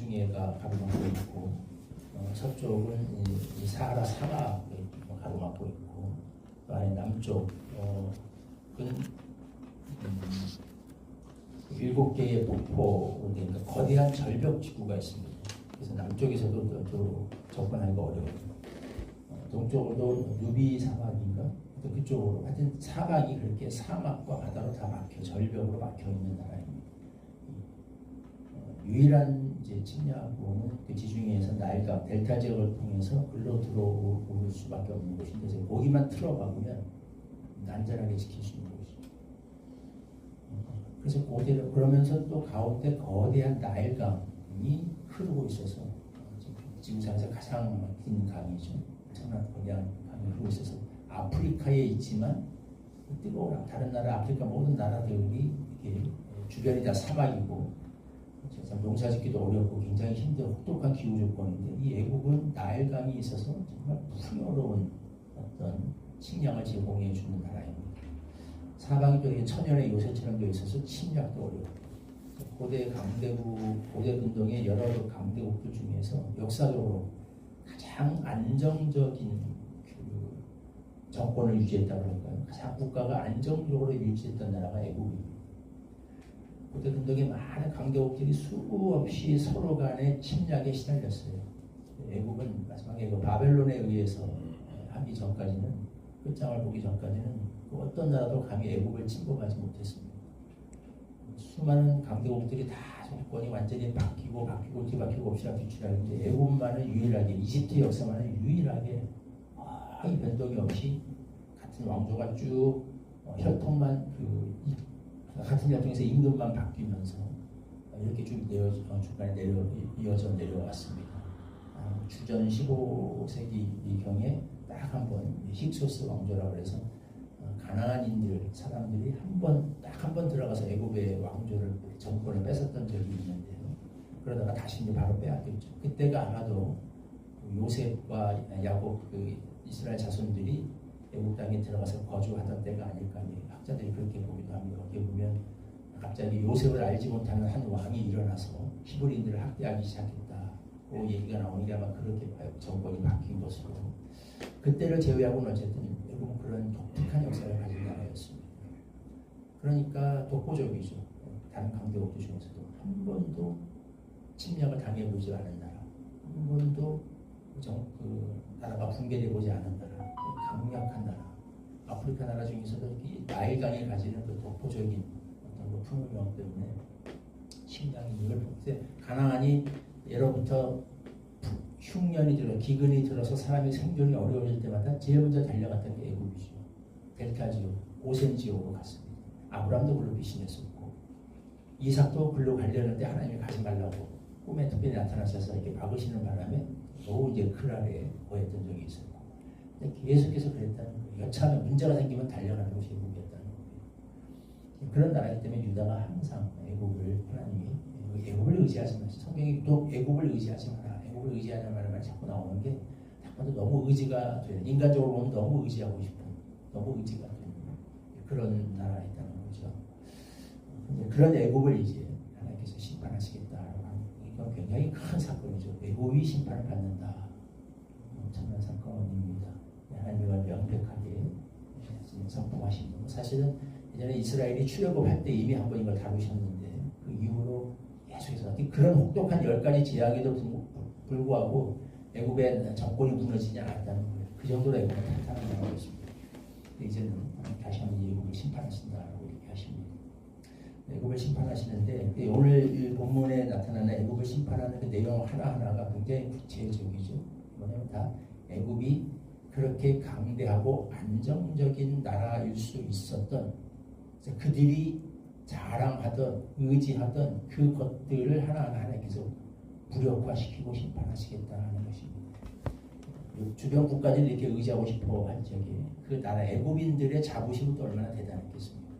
지중해가 가로막고 있고 서쪽은 이 사하라 사막이 가로막고 있고 또 안에 남쪽은 7개의 폭포로 된 거대한 절벽 지구가 있습니다. 그래서 남쪽에서도 또 접근하기가 어려워요. 동쪽으로도 누비 사막인가? 또 그쪽으로 하여튼 사막이 그렇게 사막과 바다로 다 막혀 절벽으로 막혀 있는 나라입니다. 유일한 이제 침략국은 그 지중해에서 나일강 델타 지역을 통해서 글로 들어올 수밖에 없는 곳인데 거기만 틀어박으면 안전하게 지킬 수 있는 곳이죠. 그래서 고대로 그러면서 또 가운데 거대한 나일강이 흐르고 있어서 지구상에서 가장 긴 강이죠. 엄청난 거대한 강이 흐르고 있어서 아프리카에 있지만 뜨거운 다른 나라 아프리카 모든 나라들이 이렇게 주변이 다 사막이고 농사짓기도 어렵고 굉장히 힘든 혹독한 기후 조건인데 이 애국은 나일강이 있어서 정말 풍요로운 어떤 식량을 제공해 주는 나라입니다. 사방이 또 천연의 요새처럼 되어 있어서 침략도 어렵고 고대 근동의 여러 강대국들 중에서 역사적으로 가장 안정적인 그 정권을 유지했다고 할까요? 가장 국가가 안정적으로 유지했던 나라가 애국입니다. 고대 근동의 많은 강대국들이 수없이 서로 간의 침략에 시달렸어요. 애국은 마지막에 그 바벨론에 의해서 하기 전까지는 끝장을 보기 전까지는 그 어떤 나라도 감히 애국을 침범하지 못했습니다. 수많은 강대국들이 다 정권이 완전히 바뀌고 뒤바뀌고 엎치락뒤치락인데 애국만은 유일하게 이집트 역사만은 유일하게 거의 변동이 없이 같은 왕조가 쭉 혈통만 같은 혈통에서 임금만 바뀌면서 이렇게 쭉 중간에 이어져 내려왔습니다. 주전 15세기경에 딱 한 번 힉소스 왕조라고 해서 가나안인들 사람들이 딱 한 번 들어가서 애굽의 왕조를 정권을 뺏었던 적이 있는데요. 그러다가 다시 이제 바로 빼앗겼죠. 그때가 아마도 요셉과 야곱 그 이스라엘 자손들이 애국 땅에 들어가서 거주하던 때가 아닐까 학자들이 그렇게 보기도 합니다. 어떻게 보면 갑자기 요셉을 알지 못하는 한 왕이 일어나서 히브리인들을 학대하기 시작했다고 얘기가 나오는 게 아마 그렇게 봐요. 정권이 바뀐 것으로. 그때를 제외하고는 어쨌든 애국은 그런 독특한 역사를 가진 나라였습니다. 그러니까 독보적이죠. 다른 강대국들 중에서도 한 번도 침략을 당해보지 않은 나라, 한 번도 나라가 붕괴되고지 않은 나라, 강력한 나라. 아프리카 나라 중에서도 나일강이 가지는 그 독보적인 어떤 그 풍요력 때문에 식량이 늘 가나안이 예로부터 흉년이 기근이 들어서 사람의 생존이 어려워질 때마다 제일 먼저 달려갔던 게 애굽이죠. 델타 지역, 고센 지역으로 갔습니다. 아브람도 글로 배신했었고 이삭도 글로 가려는데 하나님이 가지 말라고 꿈에 특별히 나타나셔서 이렇게 막으시는 바람에 겨우 이제 그 아래에 거했던 적이 있었고 근데 계속해서 그랬다는 거예요. 여차하면 문제가 생기면 달려가는 것이 애국이었다는 거예요. 그런 나라이기 때문에 유다가 항상 애국을 하나님이 애국을 의지하지 마시 성경이 또 애국을 의지하지 마라. 애국을 의지하는 말이 자꾸 나오는 게 딱 봐도 너무 의지가 되는 인간적으로 보면 너무 의지하고 싶은 너무 의지가 되는 그런 나라였다는 거죠. 근데 그런 애국을 이제 하나님께서 심판하시겠다라고 하는 이건 굉장히 큰 사건이죠. 애국이 심판을 받는다. 엄청난 사건입니다. 하나님과 명백하게 선포하신 거. 사실은 예전에 이스라엘이 출애굽할 때 이미 한번 이걸 다루셨는데 그 이후로 계속해서 그런 혹독한 10가지 제약에도 불구하고 애굽의 정권이 무너지지 않았다는 거예요. 그 정도로 애굽은 탄탄한 것입니다. 이제는 다시 한번 애굽을 심판하신다라고 얘기하십니다. 애굽을 심판하시는데 오늘 이 본문에 나타나는 애굽을 심판하는 그 내용 하나하나가 굉장히 구체적이죠. 뭐냐면 다 애굽이 그렇게 강대하고 안정적인 나라일 수 있었던 그들이 자랑하던 의지하던 그 것들을 하나하나 하나님께서 무력화시키고 심판하시겠다는 것입니다. 주변 국가들이 이렇게 의지하고 싶어 할 적에 그 나라 애굽인들의 자부심은 또 얼마나 대단했겠습니까?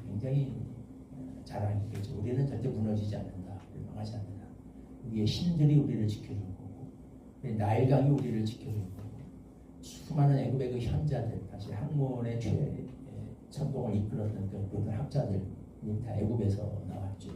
굉장히 자랑이겠죠. 우리는 절대 무너지지 않는다. 멸망하지 않는다. 우리의 신들이 우리를 지켜줄 거고 나일강이 우리를 지켜줄 거고 수많은 애굽의 그 현자들 사실 학문의 천공을 이끌었던 그 모든 학자들이 다 애굽에서 나왔죠.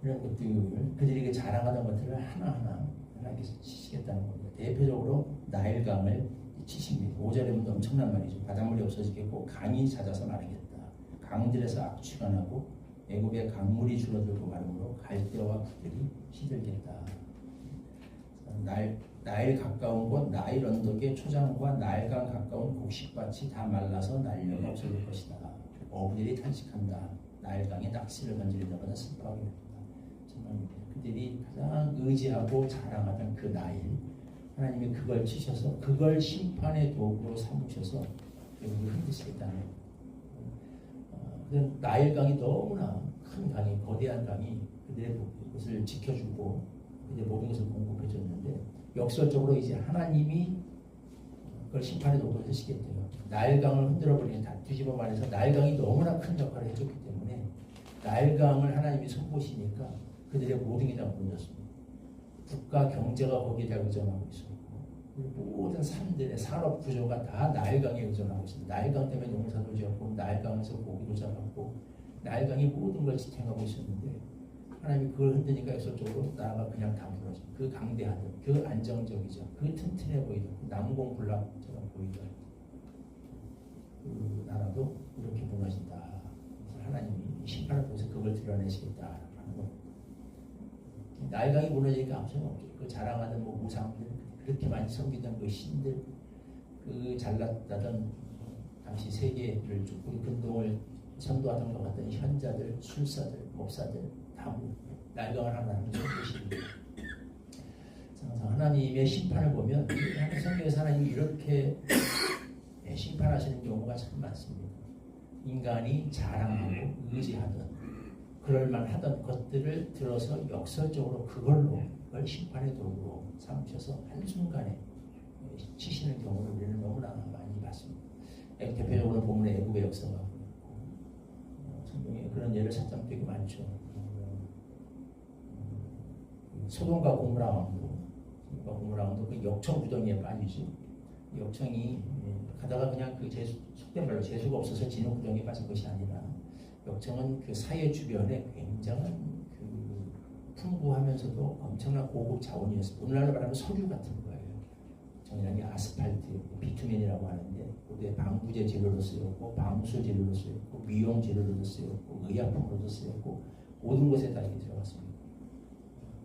이런 것들 그들이 자랑하던 것들을 하나하나 하나님께 치시겠다는 겁니다. 대표적으로 나일강을 치십니다. 5절에 보면 엄청난 말이죠. 바닷물이 없어지겠고 강이 잦아서 마르겠다. 강들에서 악취가 나고 애굽의 강물이 줄어들고 마르므로 갈대와 구들이 시들겠다. 나일 가까운 곳 나일 언덕의 초장과 나일강 가까운 곡식밭이 다 말라서 날려가 없어질 것이다. 어부들이 탄식한다. 나일강에 낚시를 던지려다가 슬퍼하게 된다. 정말 그들이 가장 의지하고 자랑하던 그 나일, 하나님이 그걸 치셔서 그걸 심판의 도구로 삼으셔서 결국을 흔드시겠다는 거예요. 나일강이 너무나 큰 강이, 거대한 강이 그들의 것을 지켜주고 그들의 모든 것을 공급해줬는데 역설적으로 이제 하나님이 그걸 심판의 도구로 쓰시겠대요. 나일강을 흔들어버리는, 다 뒤집어 말해서 나일강이 너무나 큰 역할을 해줬기 때문에 나일강을 하나님이 손보시니까 그들의 모든 게 다 무너졌습니다. 국가 경제가 거기에 다 의존하고 있었고 모든 산들의 산업 구조가 다 나일강에 의존하고 있습니다. 나일강 때문에 농사도 지었고 나일강에서 고기도 잡았고 나일강이 모든 걸 지탱하고 있었는데 하나님이 그걸 흔드니까 역설적으로 나라가 그냥 다 무너져. 그 강대하던, 그 안정적이죠, 그 튼튼해 보이던, 남공불락처럼 보이던 그 나라도 이렇게 무너진다. 그래서 하나님이 심판을 통해서 그걸 드러내시겠다라는 거. 나일강이 무너지니까 아무 소용 없죠. 그 자랑하던 뭐 우상들, 그렇게 많이 섬기던 그 신들, 그 잘났다던 당시 세계를 우리 근동을 선도하던 것 같던 현자들, 술사들, 법사들 다 나일강을 하나님이 손보십니다. 하나님의 심판을 보면 성경에서 하나님이 이렇게 심판하시는 경우가 참 많습니다. 인간이 자랑하고 의지하던 그럴만하던 것들을 들어서 역설적으로 그걸 심판의 도구로 삼으셔서 한순간에 치시는 경우를 우리는 너무나 많이 봤습니다. 대표적으로 보면 애굽의 역사가 성경에 그런 예를 찾자면 되게 많죠. 소돔과 고모라 왕도 그 역청 구덩이에 빠지죠. 역청이 가다가 그냥 그 속된 말로 재수가 없어서 진흙 구덩이에 빠진 것이 아니라 역청은 그 사회 주변에 굉장한 그 풍부하면서도 엄청난 고급 자원이었어요. 오늘날로 말하면 석유 같은 거예요. 정이라는 아스팔트, 비투멘이라고 하는데 그때 방부제 재료로 쓰였고 방수 재료로 쓰였고 미용 재료로도 쓰였고 의약품으로도 쓰였고 모든 것에 다 이렇게 들어갔습니다.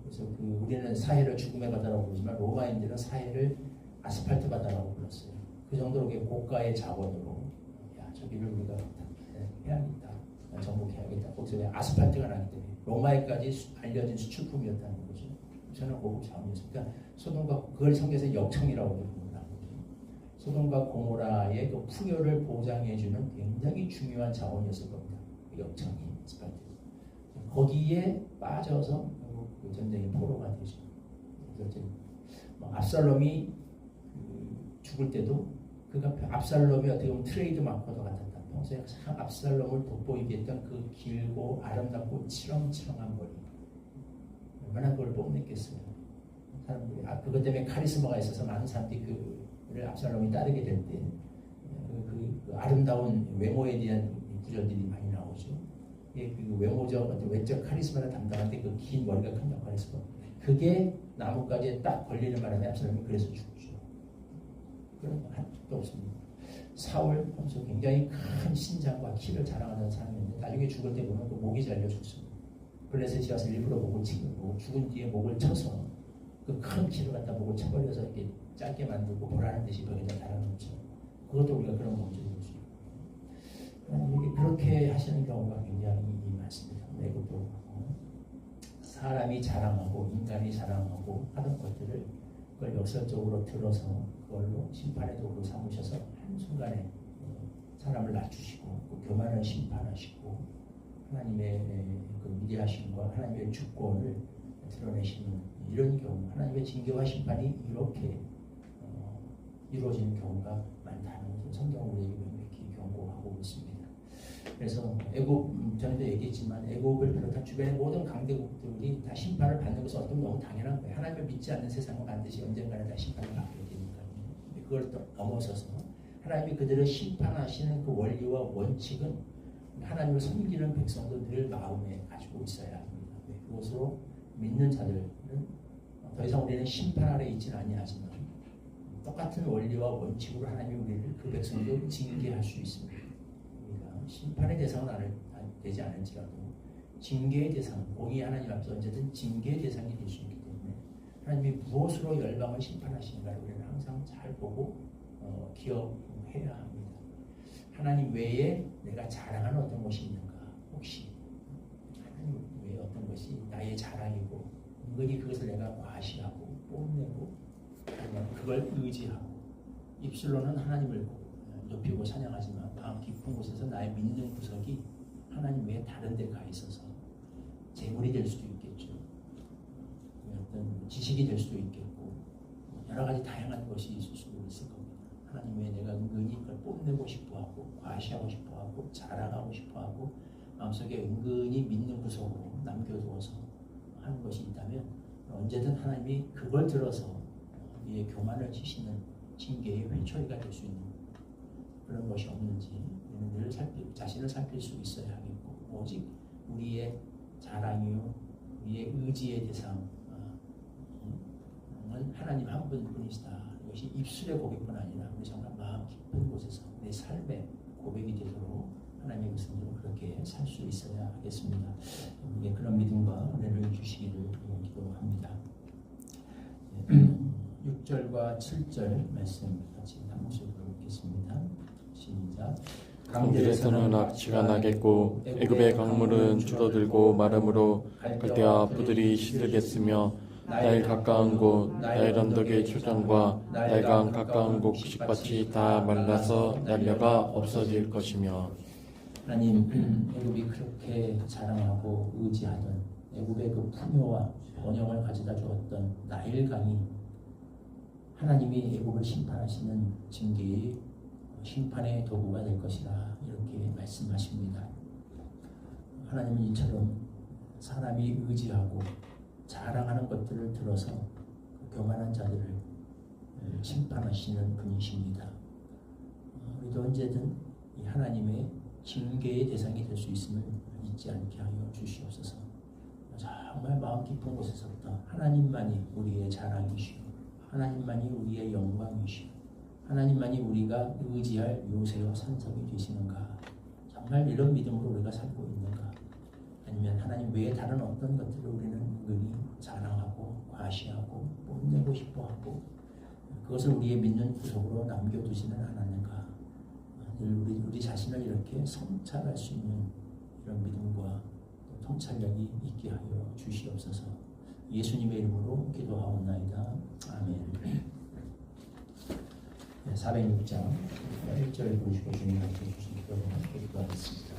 그래서 우리는 사해를 죽음의 바다라고 부르지만 로마인들은 사해를 아스팔트 바다라고 불렀어요. 그 정도로 고가의 자원으로 저기를 우리가 해야겠다, 정복해야겠다. 거기서 아스팔트가 나기 때문에 로마에까지 알려진 수출품이었다는 거죠. 저는 고급 자원이었습니다. 그러니까 소돔과 그걸 성경에서 역청이라고 부릅니다. 소돔과 고모라의 그 풍요를 보장해주는 굉장히 중요한 자원이었을 겁니다. 그 역청이 아스팔트. 거기에 빠져서 그 전쟁의 포로가 되죠. 그래서 압살롬이 죽을 때도 그가 압살롬이 어떻게 보면 트레이드 마커도 같았다. 평소에 압살롬을 돋보이게 했던 그 길고 아름답고 치렁치렁한 머리, 얼마나 그걸 뽐냈겠어요. 사람들이 그것 때문에 카리스마가 있어서 많은 사람들이 그를 압살롬이 따르게 될 때 그 아름다운 외모에 대한 구절들이 많이 나오죠. 그 외모적 어떤 외적 카리스마를 담당하는데 그 긴 머리가 큰 역할을 했을 겁니다. 그게 나뭇가지에 딱 걸리는 바람에 압살롬이 그래서 죽죠. 그런 거 하나도 없습니다. 사울 평소 굉장히 큰 신장과 키를 자랑하는 사람인데 나중에 죽을 때 보면 그 목이 잘려 죽습니다. 블레셋이 와서 일부러 목을 치고 죽은 뒤에 목을 쳐서 그 큰 키를 갖다 목을 쳐버려서 이렇게 짧게 만들고 보라는 듯이 벽에다 달아놓죠. 그것도 우리가 그런 모습을 볼 수 있고 그렇게 하시는 경우가 굉장히 많습니다. 이것도 사람이 자랑하고 인간이 자랑하고 하던 것들을 그걸 역설적으로 들어서 그걸로 심판의 도구로 삼으셔서 한순간에 사람을 낮추시고 그 교만을 심판하시고 하나님의 그 위대하심과 하나님의 주권을 드러내시는 이런 경우, 하나님의 징계와 심판이 이렇게 이루어지는 경우가 많다는 것을 성경은 우리에게 명백히 경고하고 있습니다. 그래서 애굽, 전에도 얘기했지만 애굽을 비롯한 주변의 모든 강대국들이 다 심판을 받는 것은 어떤 너무 당연한 거예요. 하나님을 믿지 않는 세상은 반드시 언젠가는 다 심판을 받게 되니까요. 그걸 또 넘어서서 하나님이 그들을 심판하시는 그 원리와 원칙은 하나님을 섬기는 백성도 늘 마음에 가지고 있어야 합니다. 그것으로 믿는 자들은 더 이상 우리는 심판 아래 있지는 아니하지만 똑같은 원리와 원칙으로 하나님이 우리를 그 백성도 징계할 수 있습니다. 우리가 심판의 대상은 되지 않을지라도 징계의 대상, 공의 하나님 앞에서 언제든 징계의 대상이 될 수 있기 때문에 하나님이 무엇으로 열방을 심판하시는가를 우리는 항상 잘 보고 기억해야 합니다. 하나님 외에 내가 자랑하는 어떤 것이 있는가? 혹시 하나님 외에 어떤 것이 나의 자랑이고 은근히 그것을 내가 과시하고 뽐내고 그걸 의지하고 입술로는 하나님을 높이고 찬양하지만 마음 깊은 곳에서 나의 믿는 구석이 하나님 외에 다른 데 가 있어서 재물이 될 수도 있겠죠. 어떤 지식이 될 수도 있겠고 여러 가지 다양한 것이 있을 수도 있을 겁니다. 하나님 외에 내가 은근히 그걸 뽐내고 싶어하고 과시하고 싶어하고 자랑하고 싶어하고 마음속에 은근히 믿는 구석으로 남겨두어서 하는 것이 있다면 언제든 하나님이 그걸 들어서 우리의 교만을 치시는 징계의 회초리가 될 수 있는 그런 것이 없는지 우리는 늘 자신을 살필 수 있어야 하겠고 오직 우리의 자랑이요 우리의 의지의 대상은 하나님 한 분뿐이시다. 이것이 입술의 고백뿐 아니라 우리 정말 마음 깊은 곳에서 내 삶의 고백이 되도록 하나님의 백성들은 그렇게 살 수 있어야 하겠습니다. 우리의 그런 믿음과 은혜를 주시기를 기도합니다. 6절과 7절 말씀 같이 한 목소리로 읽겠습니다. 시작. 강들에서는 악취가 나겠고 애굽의 강물은 줄어들고 마름으로 갈대와 푸들이 시들겠으며 나일 가까운 곳 나일 언덕의 초장과 나일강 가까운 곳 식밭이 다 말라서 날려가 없어질 것이며 하나님 애굽이 그렇게 자랑하고 의지하던 애굽의 그 풍요와 번영을 가져다 주었던 나일강이 하나님이 애굽을 심판하시는 징계의 심판의 도구가 될 것이라 이렇게 말씀하십니다. 하나님은 이처럼 사람이 의지하고 자랑하는 것들을 들어서 그 교만한 자들을 심판하시는 분이십니다. 우리도 언제든 이 하나님의 징계의 대상이 될 수 있음을 잊지 않게 하여 주시옵소서. 정말 마음 깊은 곳에서부터 하나님만이 우리의 자랑이시오, 하나님만이 우리의 영광이시오, 하나님만이 우리가 의지할 요새와 산성이 되시는가? 정말 이런 믿음으로 우리가 살고 있는가? 아니면 하나님 외에 다른 어떤 것들을 우리는 은근히 자랑하고 과시하고 뽐내고 싶어하고 그것을 우리의 믿는 구석으로 남겨두지는 않았는가? 우리 자신을 이렇게 성찰할 수 있는 이런 믿음과 통찰력이 있게 하여 주시옵소서. 예수님의 이름으로 기도하옵나이다. 아멘. 406장 1절 보시고 주님 함께 주시기로 기도하겠습니다.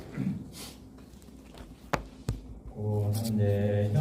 고난의